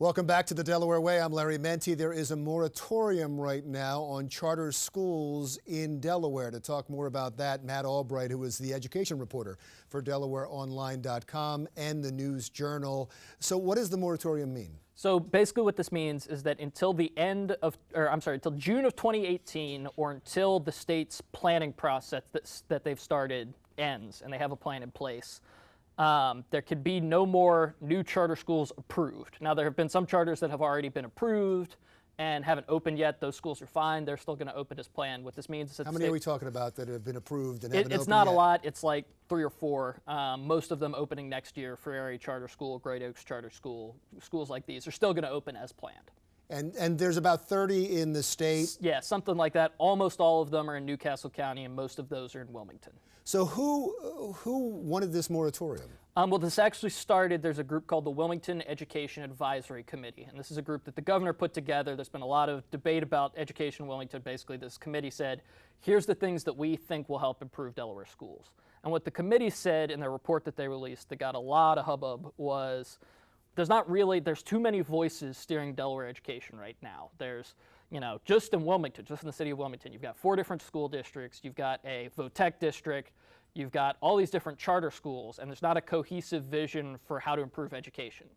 Welcome back to the Delaware Way. I'm Larry Menti. There is a moratorium right now on charter schools in Delaware. To talk more about that, Matt Albright, who is the education reporter for DelawareOnline.com and the News Journal. So what does the moratorium mean? So basically what this means is that until until June of 2018, or until the state's planning process that they've started ends and they have a plan in place, there could be no more new charter schools approved. Now, there have been some charters that have already been approved and haven't opened yet. Those schools are fine. They're still going to open as planned. What this means is that how many are we talking about that have been approved and haven't opened yet? It's not a lot. It's like 3 or 4. Most of them opening next year. Ferrari Charter School, Great Oaks Charter School, schools like these are still going to open as planned. And there's about 30 in the state? Yeah, something like that. Almost all of them are in Newcastle County, and most of those are in Wilmington. So who wanted this moratorium? Well, this actually started, there's a group called the Wilmington Education Advisory Committee, and this is a group that the governor put together. There's been a lot of debate about education in Wilmington. Basically, this committee said, here's the things that we think will help improve Delaware schools. And what the committee said in their report that they released that got a lot of hubbub was, there's too many voices steering Delaware education right now. There's, just in Wilmington, just in the city of Wilmington, you've got 4 different school districts, you've got a VOTEC district, you've got all these different charter schools, and there's not a cohesive vision for how to improve education.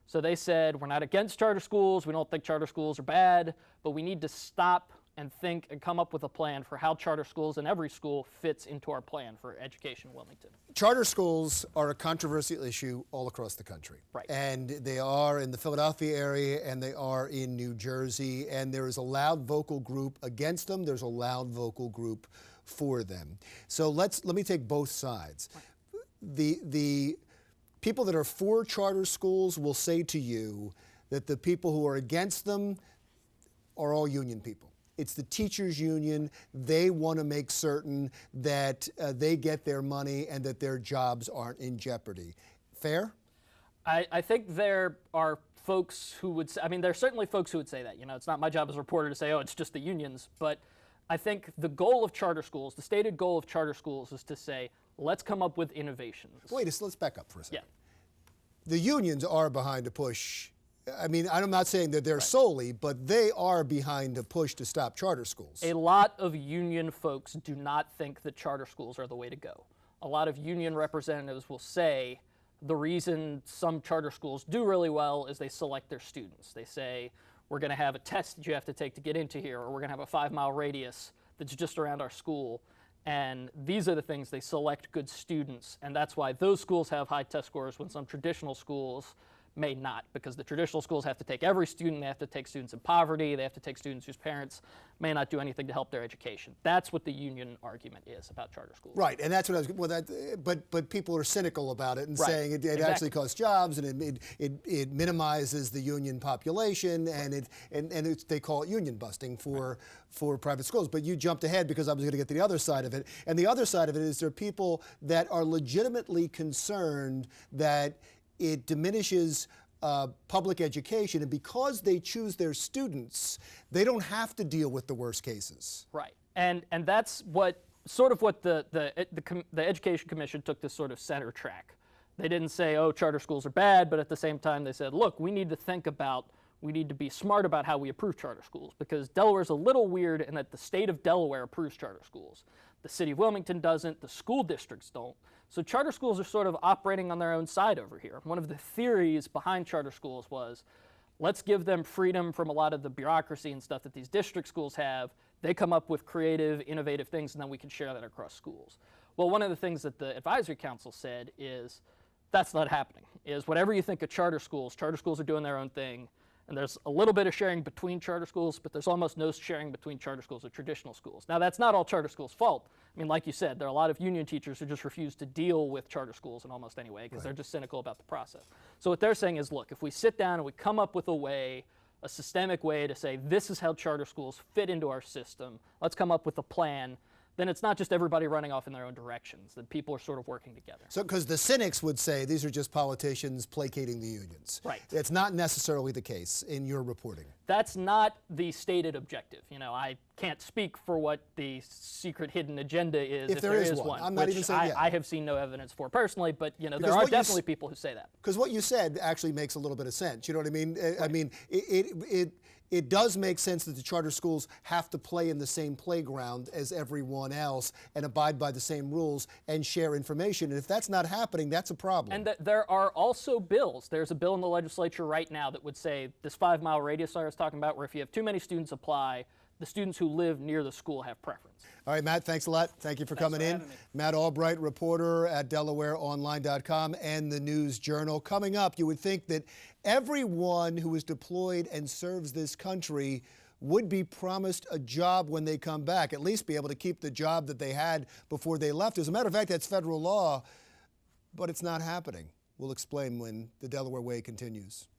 So they said, we're not against charter schools, we don't think charter schools are bad, but we need to stop and think and come up with a plan for how charter schools and every school fits into our plan for education in Wilmington. Charter schools are a controversial issue all across the country. Right. And they are in the Philadelphia area and they are in New Jersey, and there is a loud vocal group against them. There's a loud vocal group for them. So let me take both sides. Right. The people that are for charter schools will say to you that the people who are against them are all union people. It's the teachers' union. They want to make certain that they get their money and that their jobs aren't in jeopardy. Fair? I think there are folks who would say, there are certainly folks who would say that. It's not my job as a reporter to say, oh, it's just the unions. But I think the goal of charter schools, the stated goal of charter schools is to say, let's come up with innovations. Wait, let's back up for a second. Yeah. The unions are behind a push. I'm not saying that they're solely, but they are behind a push to stop charter schools. A lot of union folks do not think that charter schools are the way to go. A lot of union representatives will say the reason some charter schools do really well is they select their students. They say, we're going to have a test that you have to take to get into here, or we're going to have a 5-mile radius that's just around our school. And these are the things, they select good students, and that's why those schools have high test scores when some traditional schools may not, because the traditional schools have to take every student. They have to take students in poverty. They have to take students whose parents may not do anything to help their education. That's what the union argument is about charter schools. Right, and that's what I was. But people are cynical about it and saying it exactly. Actually costs jobs and it minimizes the union population, and they call it union busting for private schools. But you jumped ahead because I was going to get to the other side of it, and the other side of it is there are people that are legitimately concerned that it diminishes public education, and because they choose their students, they don't have to deal with the worst cases. Right, and that's what the Education Commission took this sort of center track. They didn't say, oh, charter schools are bad, but at the same time they said, look, we need to be smart about how we approve charter schools, because Delaware's a little weird in that the state of Delaware approves charter schools. The city of Wilmington doesn't, the school districts don't. So charter schools are sort of operating on their own side over here. One of the theories behind charter schools was, let's give them freedom from a lot of the bureaucracy and stuff that these district schools have. They come up with creative, innovative things, and then we can share that across schools. Well, one of the things that the advisory council said is, that's not happening, is whatever you think of charter schools are doing their own thing. And there's a little bit of sharing between charter schools, but there's almost no sharing between charter schools and traditional schools. Now, that's not all charter schools' fault. Like you said, there are a lot of union teachers who just refuse to deal with charter schools in almost any way because they're just cynical about the process. So what they're saying is, look, if we sit down and we come up with a systemic way to say this is how charter schools fit into our system, let's come up with a plan then it's not just everybody running off in their own directions, that people are sort of working together. So, because the cynics would say these are just politicians placating the unions. Right. It's not necessarily the case in your reporting. That's not the stated objective. You know, I can't speak for what the secret hidden agenda is, if there is one. I'm not which even saying I have seen no evidence for personally, but you know, Because there are what you definitely people who say that. Because what you said actually makes a little bit of sense. You know what I mean? I mean, it does make sense that the charter schools have to play in the same playground as everyone else and abide by the same rules and share information. And if that's not happening, that's a problem. And there are also bills. There's a bill in the legislature right now that would say this 5-mile radius I was talking about, where if you have too many students apply, the students who live near the school have preference. All right, Matt, thanks a lot. Thank you for coming in. Matt Albright, reporter at DelawareOnline.com and the News Journal. Coming up, you would think that everyone who is deployed and serves this country would be promised a job when they come back, at least be able to keep the job that they had before they left. As a matter of fact, that's federal law, but it's not happening. We'll explain when the Delaware Way continues.